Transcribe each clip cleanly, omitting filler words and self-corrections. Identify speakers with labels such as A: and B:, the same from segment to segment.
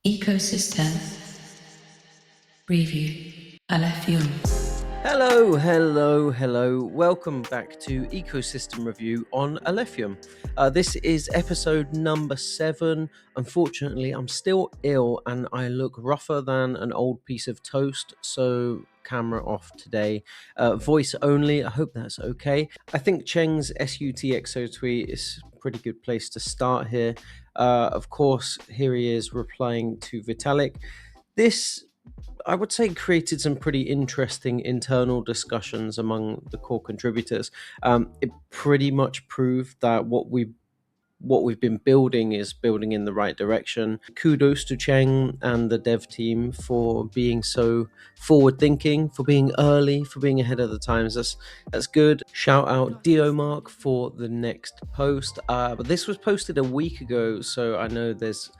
A: Ecosystem Review Alephium.
B: Hello. Welcome back to Ecosystem Review on Alephium. This is episode number 7. Unfortunately, I'm still ill and I look rougher than an old piece of toast, so camera off today. Voice only, I hope that's okay. I think Cheng's sUTXO tweet is a pretty good place to start here. Of course, here he is replying to Vitalik. This, I would say, created some pretty interesting internal discussions among the core contributors. It pretty much proved that what we've been building is building in the right direction. Kudos to Cheng and the dev team for being so forward thinking, for being early, for being ahead of the times. That's good. Shout out DOMark for the next post. But this was posted a week ago, so I know there's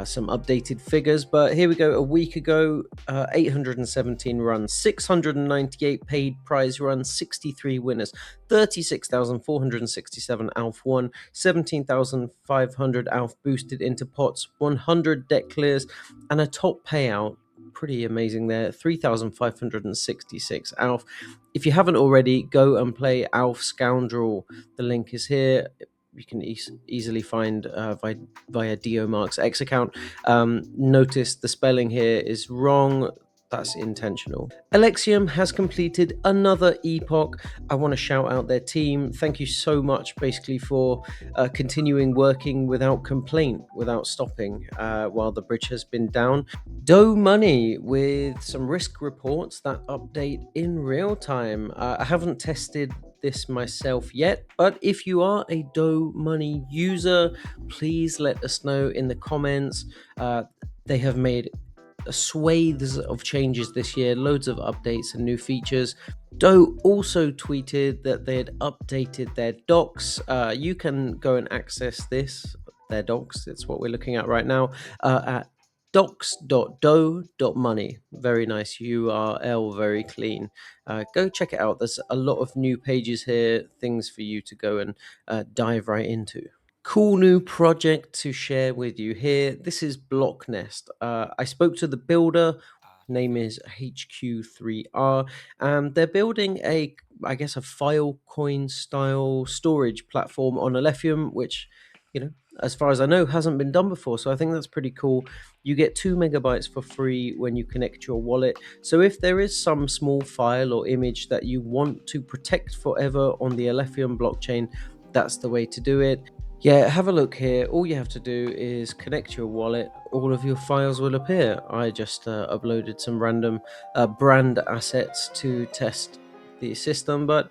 B: some updated figures, but here we go. A week ago, 817 runs, 698 paid prize runs, 63 winners, 36,467 ALPH won, 17,500 ALPH boosted into pots, 100 deck clears, and a top payout. Pretty amazing there, 3,566 ALPH. If you haven't already, go and play AlphScoundrel. The link is here. You can easily find via DOMark's X account. Notice the spelling here is wrong. That's intentional. Elexium has completed another epoch. I want to shout out their team. Thank you so much, basically, for continuing working without complaint, without stopping, while the bridge has been down. DOH Money with some risk reports that update in real time. I haven't tested this myself yet, but if you are a DOH Money user, please let us know in the comments. They have made swathes of changes this year, loads of updates and new features. DOH also tweeted that they had updated their docs. You can go and access their docs. It's what we're looking at right now at docs.doh.money. Very nice URL, very clean. Go check it out. There's a lot of new pages here, things for you to go and dive right into. Cool new project to share with you here. This is BlockNest. I spoke to the builder. Name is HQ3R, and they're building a Filecoin-style storage platform on Alephium, which, as far as I know, hasn't been done before. So I think that's pretty cool. You get 2 megabytes for free when you connect your wallet. So if there is some small file or image that you want to protect forever on the Alephium blockchain, that's the way to do it. Yeah, have a look here. All you have to do is connect your wallet. All of your files will appear. I just uploaded some random brand assets to test the system, but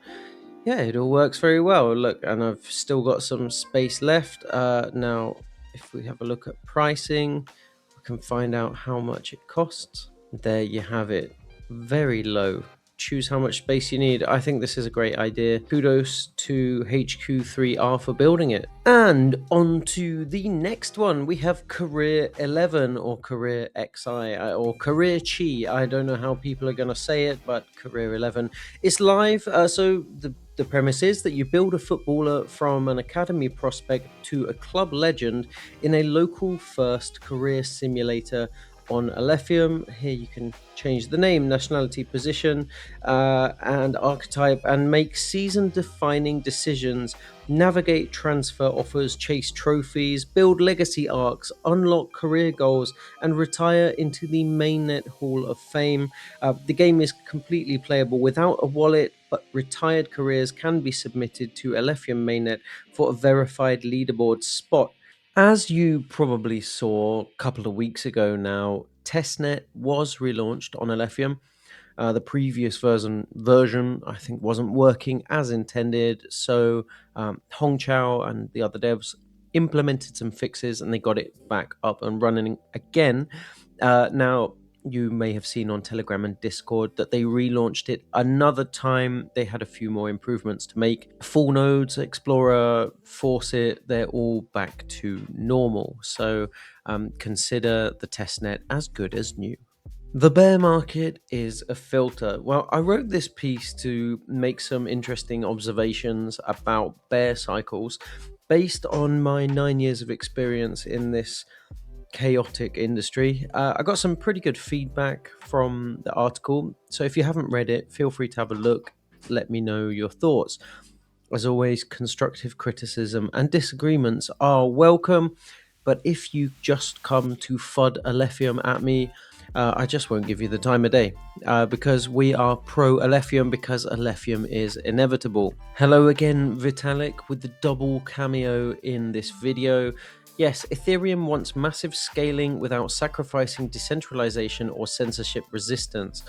B: yeah, it all works very well. Look, and I've still got some space left. Now, if we have a look at pricing, we can find out how much it costs. There you have it. Very low. Choose how much space you need. I think this is a great idea. Kudos to HQ3R for building it. And on to the next one. We have Career 11 or Career XI or Career Chi. I don't know how people are going to say it, but Career 11 is live. So the premise is that you build a footballer from an academy prospect to a club legend in a local first career simulator on Alephium. Here you can change the name, nationality, position, and archetype, and make season-defining decisions, navigate transfer offers, chase trophies, build legacy arcs, unlock career goals, and retire into the mainnet Hall of Fame. The game is completely playable without a wallet, but retired careers can be submitted to Alephium mainnet for a verified leaderboard spot. As you probably saw a couple of weeks ago now, Testnet was relaunched on Alephium. The previous version, I think, wasn't working as intended, so Hongqiao and the other devs implemented some fixes and they got it back up and running again. Now, you may have seen on Telegram and Discord that they relaunched it another time. They had a few more improvements to make. Full nodes, Explorer, Faucet, they're all back to normal. So consider the testnet as good as new. The bear market is a filter. Well, I wrote this piece to make some interesting observations about bear cycles based on my 9 years of experience in this chaotic industry. I got some pretty good feedback from the article, so if you haven't read it, feel free to have a look. Let me know your thoughts. As always, constructive criticism and disagreements are welcome, but if you just come to FUD Alephium at me, I just won't give you the time of day, because we are pro Alephium, because Alephium is inevitable. Hello again, Vitalik, with the double cameo in this video. Yes, Ethereum wants massive scaling without sacrificing decentralization or censorship resistance.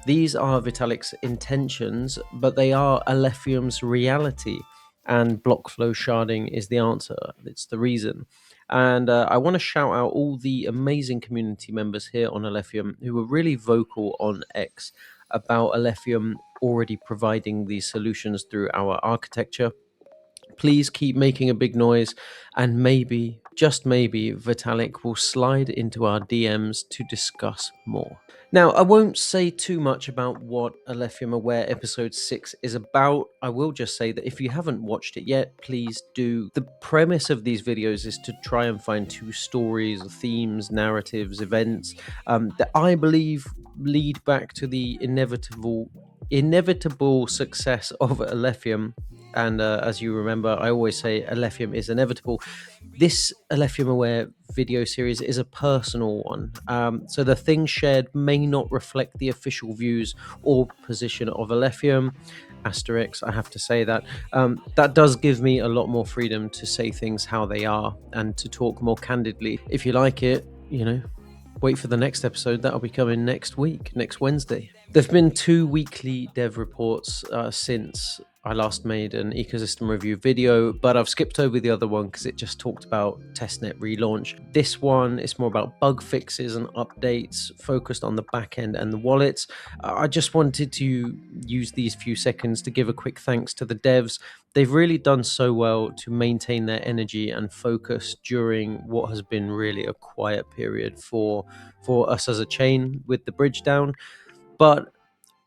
B: These are Vitalik's intentions, but they are Alephium's reality. And BlockFlow sharding is the answer. It's the reason. And I want to shout out all the amazing community members here on Alephium who were really vocal on X about Alephium already providing these solutions through our architecture. Please keep making a big noise, and maybe, just maybe, Vitalik will slide into our DMs to discuss more. Now, I won't say too much about what Alephium Aware episode 6 is about. I will just say that if you haven't watched it yet, please do. The premise of these videos is to try and find two stories, themes, narratives, events that I believe lead back to the inevitable success of Alephium. And as you remember, I always say Alephium is inevitable. This Alephium Aware video series is a personal one. So the things shared may not reflect the official views or position of Alephium. Asterisk, I have to say that. That does give me a lot more freedom to say things how they are and to talk more candidly. If you like it, wait for the next episode. That'll be coming next week, next Wednesday. There've been 2 weekly dev reports since I last made an ecosystem review video, but I've skipped over the other one because it just talked about testnet relaunch. This one is more about bug fixes and updates, focused on the back end and the wallets. I just wanted to use these few seconds to give a quick thanks to the devs. They've really done so well to maintain their energy and focus during what has been really a quiet period for us as a chain with the bridge down. But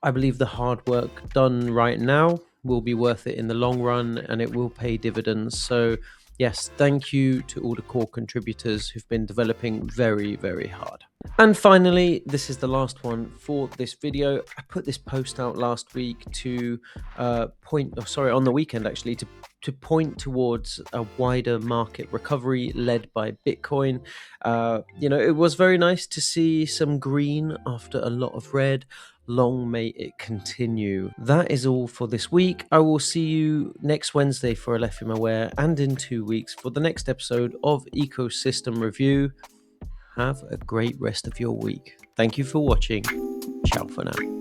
B: I believe the hard work done right now will be worth it in the long run, and it will pay dividends. So yes, thank you to all the core contributors who've been developing very, very hard. And finally, this is the last one for this video. I put this post out last week to on the weekend actually, to point towards a wider market recovery led by Bitcoin. It was very nice to see some green after a lot of red. Long may it continue. That is all for this week. I will see you next Wednesday for Alephium Aware, and in 2 weeks for the next episode of Ecosystem Review. Have a great rest of your week. Thank you for watching. Ciao for now.